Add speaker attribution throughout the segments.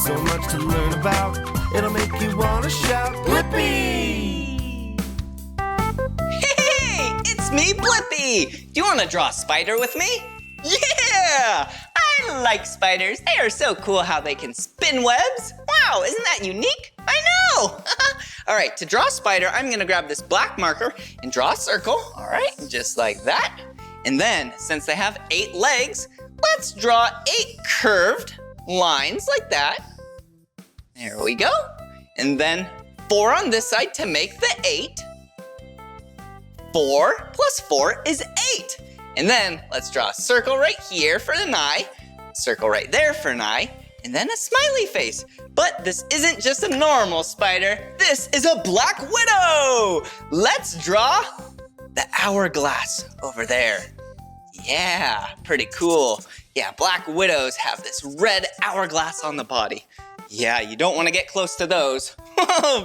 Speaker 1: So much to learn about, it'll make you want to shout, Blippi!
Speaker 2: Hey, it's me, Blippi! Do you want to draw a spider with me? Yeah! I like spiders. They are so cool how they can spin webs. Wow, isn't that unique? I know! All right, to draw a spider, I'm gonna grab this black marker and draw a circle. All right, just like that. And then, since they have 8 legs, let's draw 8 curved lines like that. There we go. And then 4 on this side to make the 8. 4 plus 4 is 8. And then let's draw a circle right here for an eye, circle right there for an eye, and then a smiley face. But this isn't just a normal spider. This is a black widow. Let's draw the hourglass over there. Yeah, pretty cool. Yeah, black widows have this red hourglass on the body. Yeah, you don't want to get close to those.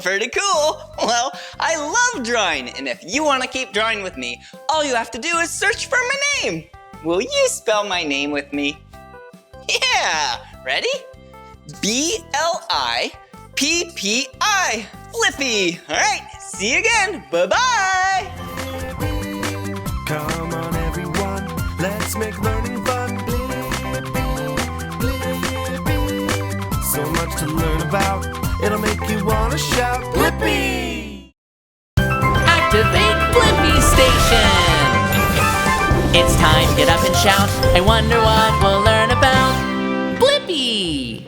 Speaker 2: Pretty cool. Well, I love drawing, and if you want to keep drawing with me, all you have to do is search for my name. Will you spell my name with me? Yeah, ready? B-L-I-P-P-I, Blippi. All right, see you again. Bye-bye.
Speaker 1: Come on, everyone, let's make learning fun. Blippi. So much to learn about, it'll make you want to shout, Blippi!
Speaker 3: Activate Blippi Station! It's time, get up and shout. I wonder what we'll learn about Blippi!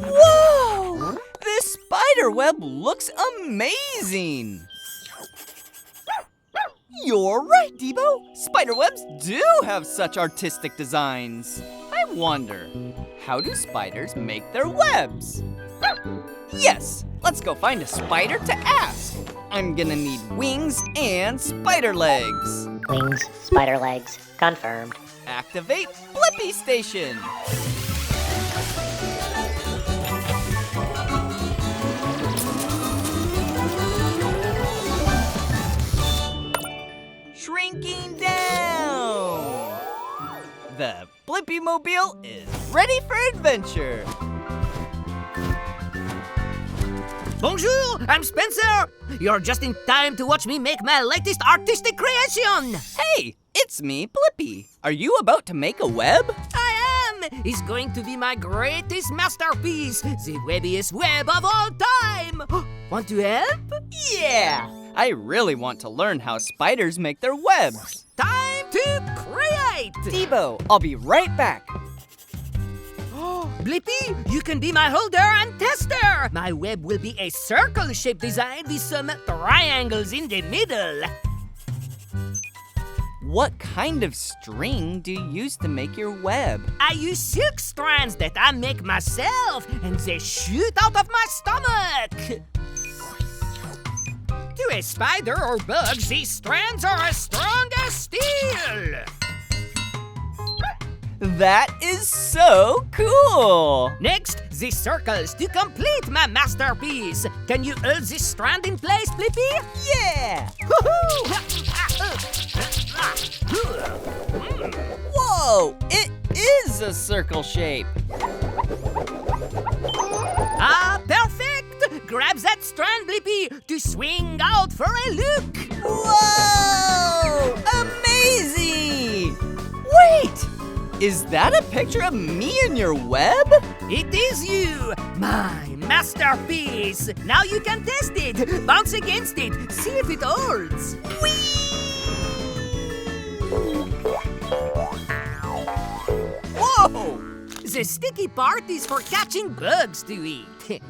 Speaker 4: Whoa! This spider web looks amazing! You're right, Debo. Spider webs do have such artistic designs. I wonder, how do spiders make their webs? Yes, let's go find a spider to ask. I'm gonna need wings and spider legs.
Speaker 5: Wings, spider legs, confirmed.
Speaker 4: Activate Blippi Station. Shrinking down. The Blippi Mobile is ready for adventure.
Speaker 6: Bonjour, I'm Spencer. You're just in time to watch me make my latest artistic creation.
Speaker 4: Hey, it's me, Blippi. Are you about to make a web?
Speaker 6: I am. It's going to be my greatest masterpiece, the webbiest web of all time. Want to help?
Speaker 4: Yeah! I really want to learn how spiders make their webs.
Speaker 6: Time to create.
Speaker 4: Debo, I'll be right back.
Speaker 6: Blippi, you can be my holder and tester. My web will be a circle-shaped design with some triangles in the middle.
Speaker 4: What kind of string do you use to make your web?
Speaker 6: I use silk strands that I make myself, and they shoot out of my stomach. To a spider or bug, these strands are as strong as steel.
Speaker 4: That is so cool!
Speaker 6: Next, the circles to complete my masterpiece. Can you hold this strand in place, Blippi?
Speaker 4: Yeah! Whoa! It is a circle shape.
Speaker 6: Ah, perfect! Grab that strand, Blippi, to swing out for a look.
Speaker 4: Whoa! Amazing! Wait! Is that a picture of me in your web?
Speaker 6: It is you, my masterpiece. Now you can test it. Bounce against it. See if it holds.
Speaker 4: Whoa!
Speaker 6: The sticky part is for catching bugs to eat.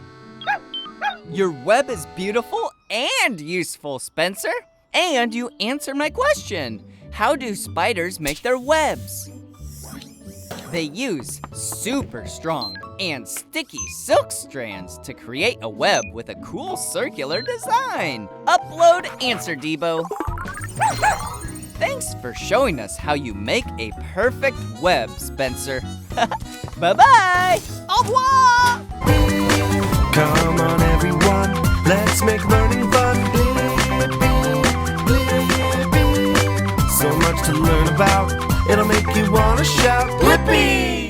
Speaker 4: Your web is beautiful and useful, Spencer. And you answered my question. How do spiders make their webs? They use super strong and sticky silk strands to create a web with a cool circular design. Upload answer, Debo. Thanks for showing us how you make a perfect web, Spencer. Bye-bye.
Speaker 6: Au revoir.
Speaker 1: Come on, everyone, let's make learning fun. Blippi. So much to learn about, it'll make you want to shout, Blippi!